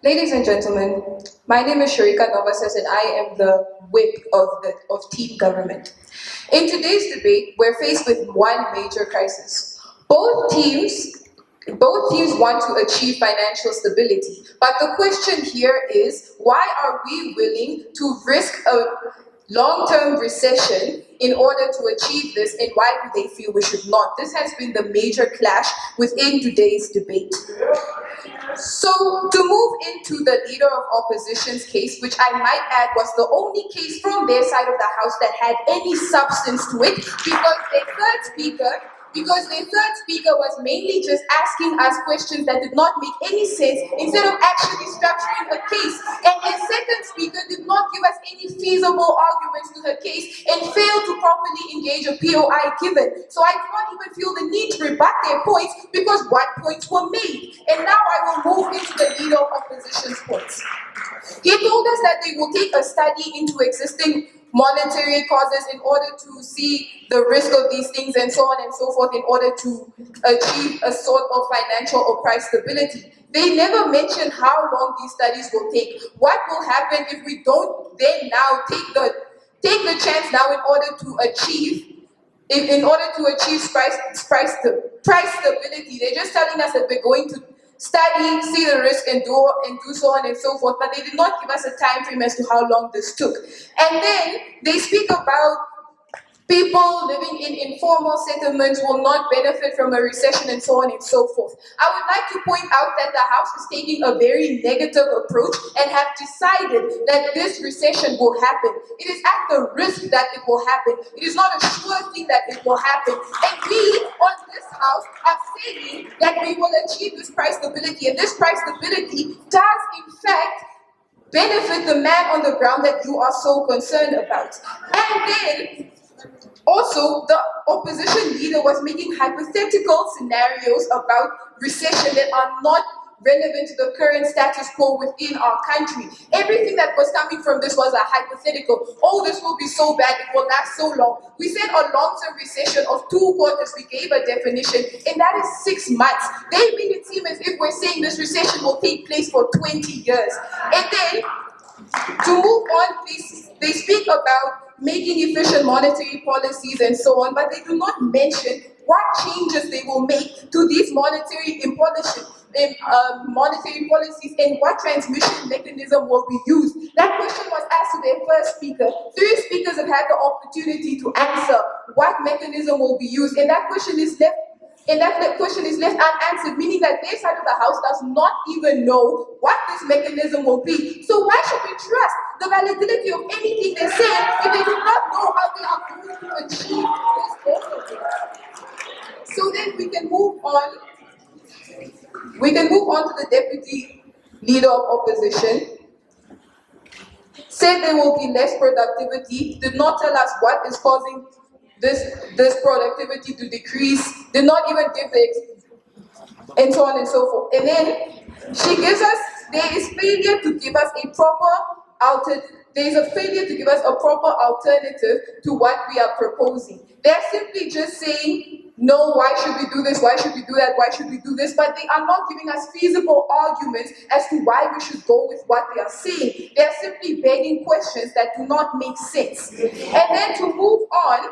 Ladies and gentlemen, my name is Sharika Novasas and I am the whip of Team Government. In today's debate, we're faced with one major crisis. Both teams want to achieve financial stability, but the question here is, why are we willing to risk a long-term recession in order to achieve this, and why do they feel we should not? This has been the major clash within today's debate. So, to move into the Leader of Opposition's case, which I might add was the only case from their side of the House that had any substance to it, because their third speaker was mainly just asking us questions that did not make any sense instead of actually structuring a case. And their second speaker did not give us any feasible arguments to her case and failed to properly engage a POI given. So I do not even feel the need to rebut their points because what points were made. And now I will move into the Leader of Opposition's points. He told us that they will take a study into existing monetary causes in order to see the risk of these things and so on and so forth in order to achieve a sort of financial or price stability. They never mention how long these studies will take. What will happen if we don't then now take the chance now in order to achieve price stability? They're just telling us that we're going to study, see the risk, and do so on and so forth, but they did not give us a time frame as to how long this took. And then they speak about people living in informal settlements will not benefit from a recession and so on and so forth. I would like to point out that the House is taking a very negative approach and have decided that this recession will happen. It is at the risk that it will happen. It is not a sure thing that it will happen. And we, on this House, are saying that we will achieve this price stability, and this price stability does, in fact, benefit the man on the ground that you are so concerned about. And then, also, the opposition leader was making hypothetical scenarios about recession that are not relevant to the current status quo within our country. Everything that was coming from this was a hypothetical. Oh, this will be so bad, it will last so long. We said a long-term recession of 2 quarters, we gave a definition, and that is 6 months. They made it seem as if we're saying this recession will take place for 20 years. And then, to move on, they speak about making efficient monetary policies and so on, but they do not mention what changes they will make to these monetary policies and what transmission mechanism will be used. That question was asked to their first speaker. 3 speakers have had the opportunity to answer what mechanism will be used, and that question is left unanswered, meaning that their side of the House does not even know what this mechanism will be. So why should we trust the validity of anything they say if they do not know how they are going to achieve this goal? So then we can move on. We can move on to the Deputy Leader of Opposition. Said there will be less productivity, did not tell us what is causing this productivity to decrease, did not even give and so on and so forth. And then she gives us, there is a failure to give us a proper alternative to what we are proposing. They're simply just saying, no, why should we do this? Why should we do that? Why should we do this? But they are not giving us feasible arguments as to why we should go with what they are saying. They are simply begging questions that do not make sense. And then to move on,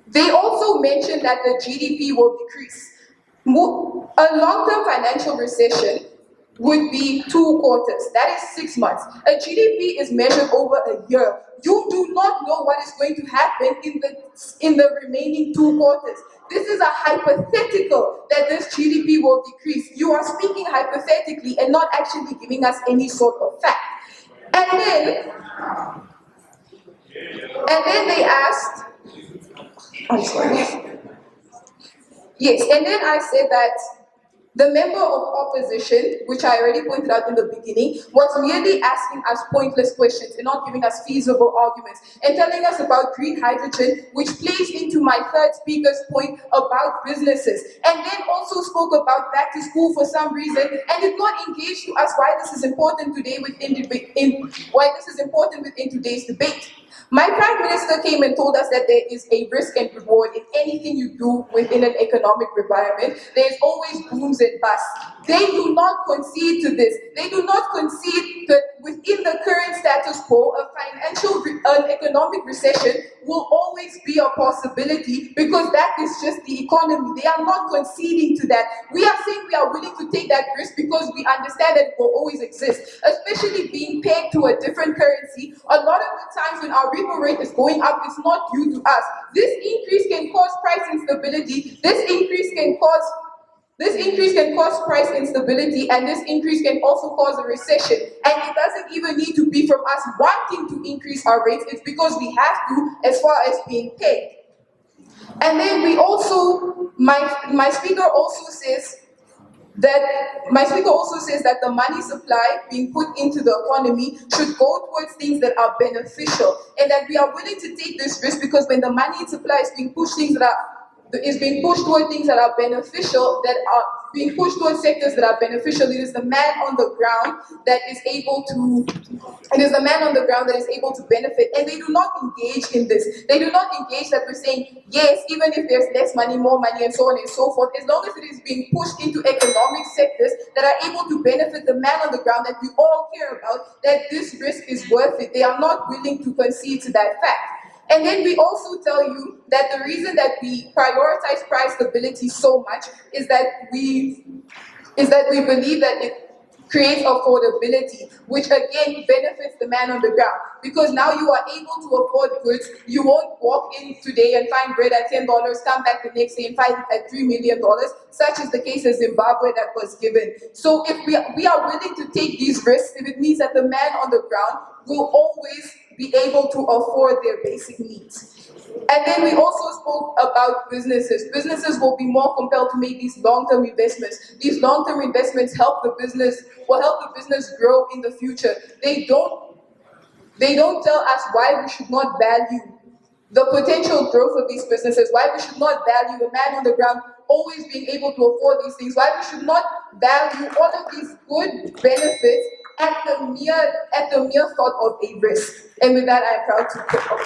they also mentioned that the GDP will decrease. A long-term financial recession would be 2 quarters. That is 6 months. A GDP is measured over a year. You do not know what is going to happen in the remaining 2 quarters. This is a hypothetical that this GDP will decrease. You are speaking hypothetically and not actually giving us any sort of fact. And then they asked, I'm sorry. Yes, and then I said that the member of opposition, which I already pointed out in the beginning, was merely asking us pointless questions and not giving us feasible arguments and telling us about green hydrogen, which plays into my third speaker's point about businesses, and then also spoke about back to school for some reason and did not engage to us why this is important today within today's debate. My Prime Minister came and told us that there is a risk and reward in anything you do within an economic environment. There is always booms and busts. They do not concede to this. They do not concede that within the current status quo, an economic recession will always be a possibility because that is just the economy. They are not conceding to that. We are saying we are willing to take that risk because we understand that it will always exist, especially being pegged to a different currency. A lot of the times when our repo rate is going up, it's not due to us. This increase can cause price instability. This increase can cause price instability, and this increase can also cause a recession. And it doesn't even need to be from us wanting to increase our rates, it's because we have to as far as being paid. And then we also, my speaker also says that the money supply being put into the economy should go towards things that are beneficial, and that we are willing to take this risk because when the money supply is being pushed toward things that are beneficial, that are being pushed towards sectors that are beneficial, it is the man on the ground that is able to benefit, and they do not engage in this. They do not engage that we're saying, yes, even if there's less money, more money, and so on and so forth, as long as it is being pushed into economic sectors that are able to benefit the man on the ground that we all care about, that this risk is worth it. They are not willing to concede to that fact. And then we also tell you that the reason that we prioritize price stability so much is that we believe that it creates affordability, which again benefits the man on the ground. Because now you are able to afford goods. You won't walk in today and find bread at $10, come back the next day and find it at $3 million, such is the case in Zimbabwe that was given. So if we are willing to take these risks, if it means that the man on the ground will always be able to afford their basic needs. And then we also spoke about businesses. Businesses will be more compelled to make these long-term investments. These long-term investments will help the business grow in the future. They don't tell us why we should not value the potential growth of these businesses, why we should not value the man on the ground always being able to afford these things, why we should not value all of these good benefits at the mere thought of a risk. And with that, I'm proud to put up.